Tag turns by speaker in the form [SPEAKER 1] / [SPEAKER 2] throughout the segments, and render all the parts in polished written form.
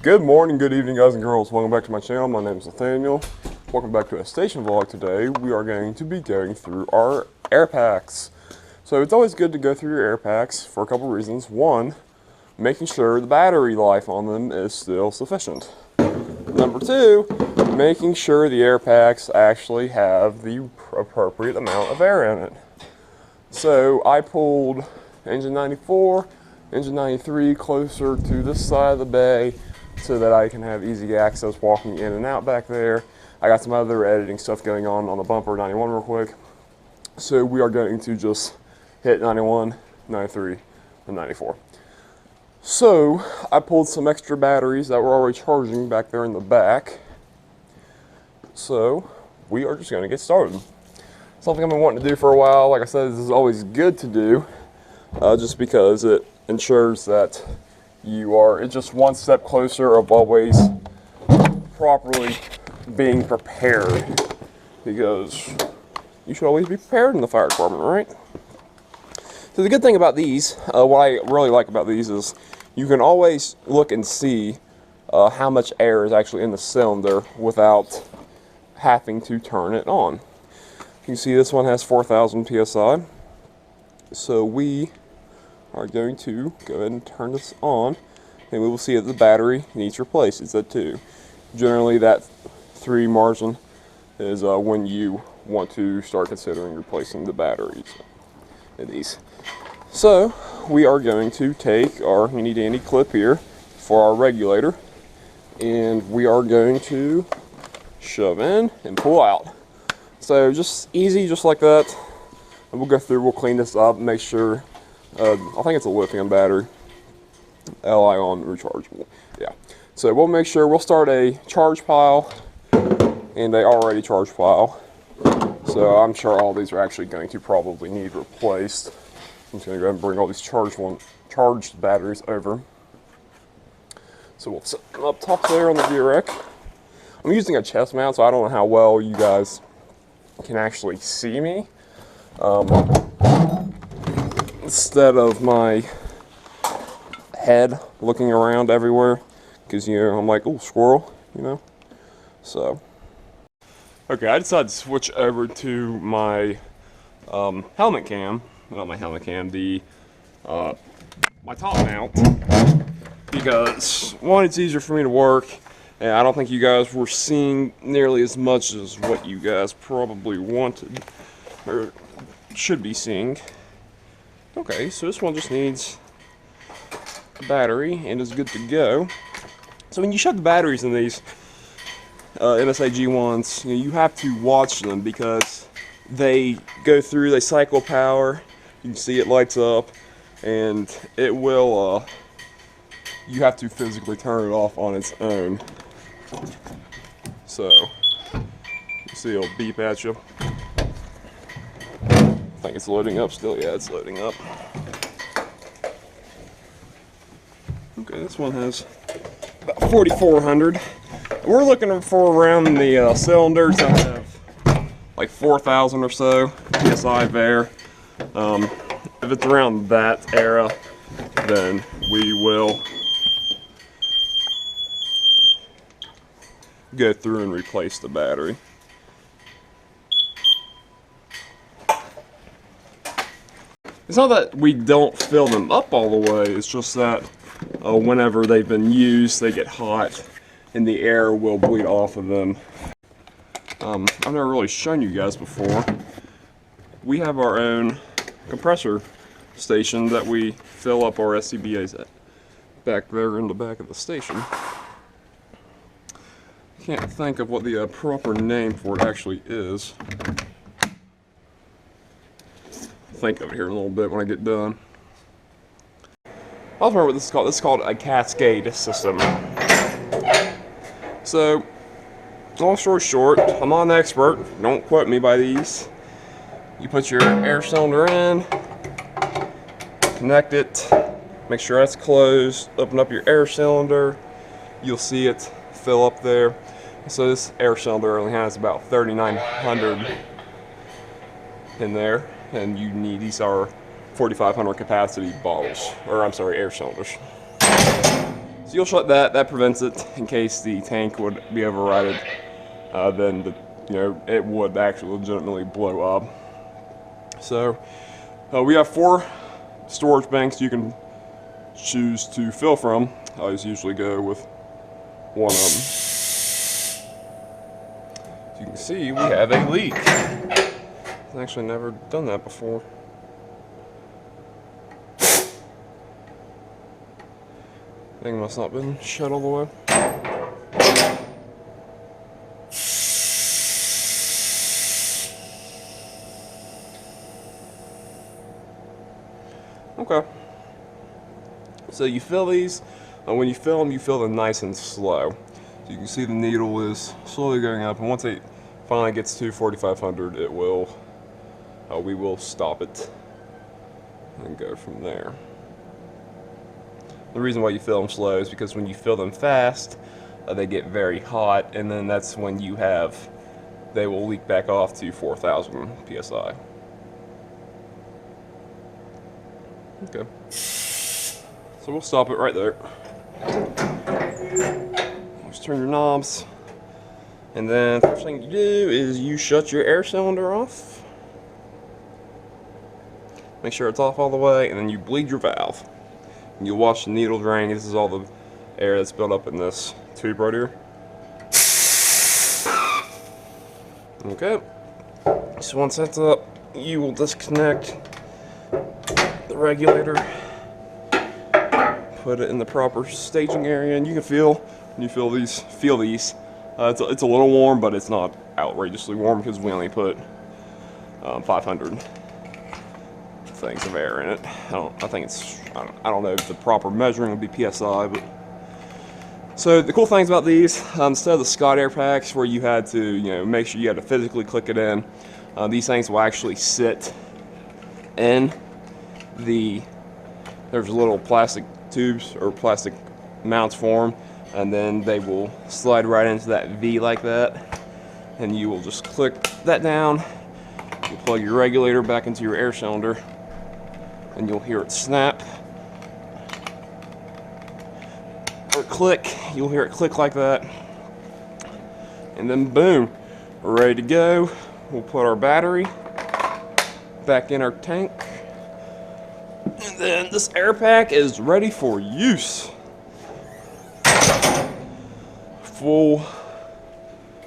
[SPEAKER 1] Good morning, good evening, guys and girls. Welcome back to my channel. My name is Nathaniel. Welcome back to a station vlog. Today we are going to be going through our air packs. So it's always good to go through your air packs for a couple reasons. One, making sure the battery life on them is still sufficient. Number two, making sure the air packs actually have the appropriate amount of air in it. So I pulled engine 94, engine 93 closer to this side of the bay so that I can have easy access walking in and out back there. I got some other editing stuff going on the bumper 91 real quick. So we are going to just hit 91, 93, and 94. So I pulled some extra batteries that were already charging back there in the back. So we are just going to get started. Something I've been wanting to do for a while. Like I said, this is always good to do, just because it ensures that it's just one step closer of always properly being prepared, because you should always be prepared in the fire department, right? So the good thing about these, what I really like about these is you can always look and see how much air is actually in the cylinder without having to turn it on. You can see this one has 4,000 psi, so we are going to go ahead and turn this on, and we will see that the battery needs replaced. It's at 2. Generally that 3 margin is when you want to start considering replacing the batteries in these. So we are going to take our handy dandy clip here for our regulator, and we are going to shove in and pull out. So just easy, just like that. And we'll go through, we'll clean this up, make sure, I think it's a lithium battery, Li-ion rechargeable, yeah. So we'll make sure, we'll start a charge pile and a already charged pile. So I'm sure all these are actually going to probably need replaced. I'm just going to go ahead and bring all these charged batteries over. So we'll set them up top there on the gear rack. I'm using a chest mount, so I don't know how well you guys can actually see me. Instead of my head looking around everywhere, because, you know, I'm like, oh, squirrel, you know. So okay, I decided to switch over to my helmet cam, not my helmet cam, my top mount, because one, it's easier for me to work, and I don't think you guys were seeing nearly as much as what you guys probably wanted or should be seeing. Okay, so this one just needs a battery and is good to go. So when you shove the batteries in these MSA G1s, you have to watch them because they go through, they cycle power. You can see it lights up, and it will, you have to physically turn it off on its own. So, you see it'll beep at you. I think it's loading up still. Yeah, it's loading up. Okay, this one has about 4,400. We're looking for around the cylinders that have like 4,000 or so psi there. If it's around that era, then we will go through and replace the battery. It's not that we don't fill them up all the way, it's just that whenever they've been used, they get hot and the air will bleed off of them. I've never really shown you guys before. We have our own compressor station that we fill up our SCBAs at, back there in the back of the station. Can't think of what the proper name for it actually is. Think of it here in a little bit when I get done. I'll remember what this is called. This is called a cascade system. So, long story short, I'm not an expert. Don't quote me by these. You put your air cylinder in, connect it, make sure that's closed, open up your air cylinder. You'll see it fill up there. So this air cylinder only has about 3,900 in there, and you need, these are 4,500 capacity bottles, or I'm sorry, air cylinders. So you'll shut that. That prevents it in case the tank would be overridden. Then it would actually legitimately blow up. So we have 4 storage banks you can choose to fill from. I just usually go with one of them. As you can see, we have a leak. I've actually never done that before. Thing must not have been shut all the way. Okay. So you fill these. When you fill them, you fill them nice and slow. So you can see the needle is slowly going up, and once it finally gets to 4,500, it will. We will stop it and go from there. The reason why you fill them slow is because when you fill them fast, they get very hot, and then that's when they will leak back off to 4,000 psi. Okay. So we'll stop it right there. Just turn your knobs, and then first thing you do is you shut your air cylinder off. Make sure it's off all the way, and then you bleed your valve. And you watch the needle drain. This is all the air that's built up in this tube right here. Okay. So once that's up, you will disconnect the regulator, put it in the proper staging area, and you can feel these. It's a little warm, but it's not outrageously warm because we only put 500 things of air in it. I don't know if the proper measuring would be PSI, but so the cool things about these, instead of the Scott air packs where you had to make sure you had to physically click it in, these things will actually sit in there's little plastic tubes or plastic mounts for them, and then they will slide right into that V like that, and you will just click that down. You plug your regulator back into your air cylinder, and you'll hear it snap or click. You'll hear it click like that, and then boom, we're ready to go. We'll put our battery back in our tank, and then this air pack is ready for use. Full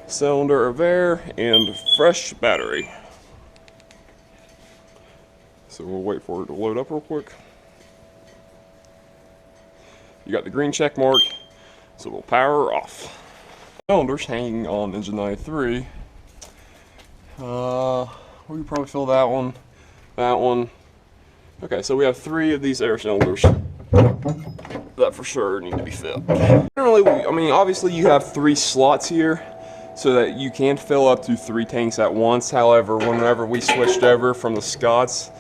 [SPEAKER 1] cylinder of air and fresh battery. So we'll wait for it to load up real quick. You got the green check mark, so we'll power off. Cylinders hanging on engine 93. We can probably fill that one, that one. Okay, so we have 3 of these air cylinders that for sure need to be filled. Generally, obviously you have 3 slots here so that you can fill up to 3 tanks at once. However, whenever we switched over from the Scotts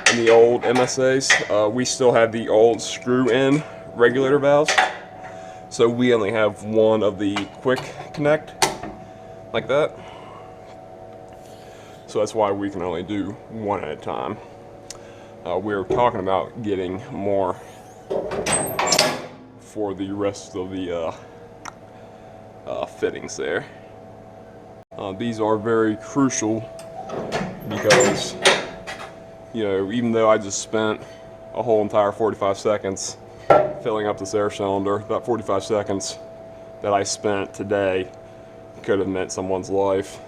[SPEAKER 1] and the old MSAs, we still have the old screw-in regulator valves. So we only have one of the quick connect, like that. So that's why we can only do one at a time. We're talking about getting more for the rest of the fittings there. These are very crucial because, even though I just spent a whole entire 45 seconds filling up this air cylinder, that 45 seconds that I spent today could have meant someone's life.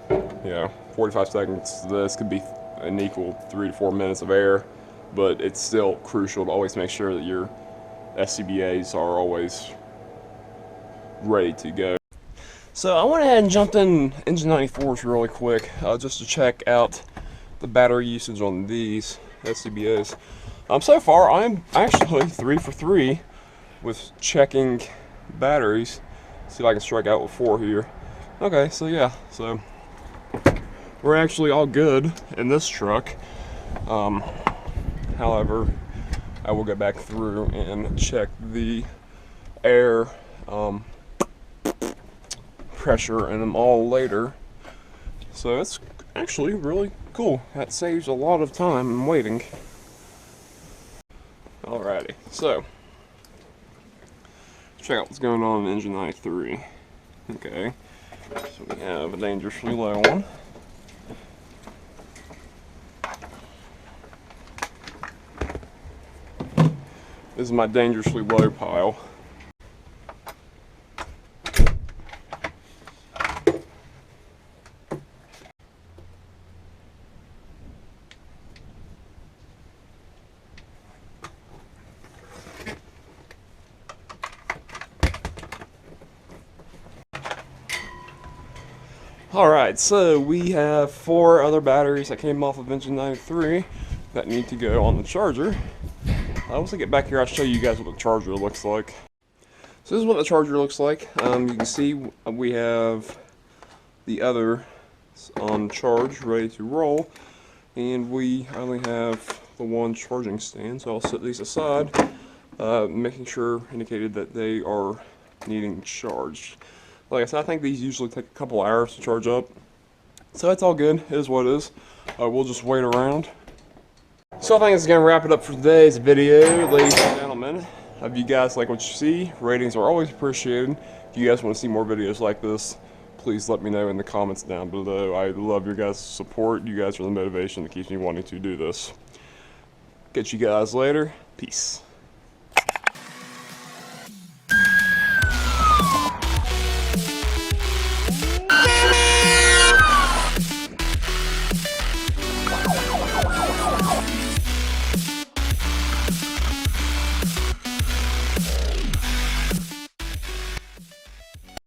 [SPEAKER 1] 45 seconds to this could be an equal 3 to 4 minutes of air, but it's still crucial to always make sure that your SCBAs are always ready to go. So I went ahead and jumped in engine 94s really quick just to check out the battery usage on these SCBAs. So far I'm actually 3 for 3 with checking batteries. See if I can strike out with 4 here. Okay, so yeah, so we're actually all good in this truck. However, I will get back through and check the air pressure in them all later. So it's actually really cool. That saves a lot of time and waiting. Alrighty, so check out what's going on in engine 93. Okay, so we have a dangerously low one. This is my dangerously low pile. Alright, so we have 4 other batteries that came off of engine 93 that need to go on the charger. Once I get back here, I'll show you guys what the charger looks like. So this is what the charger looks like. You can see we have the other on charge, ready to roll, and we only have the one charging stand, so I'll set these aside, making sure indicated that they are needing charged. Like I said, I think these usually take a couple hours to charge up, so that's all good. It is what it is. We'll just wait around. So I think this is going to wrap it up for today's video, ladies and gentlemen. If you guys like what you see, ratings are always appreciated. If you guys want to see more videos like this, please let me know in the comments down below. I love your guys' support. You guys are the motivation that keeps me wanting to do this. Catch you guys later. Peace.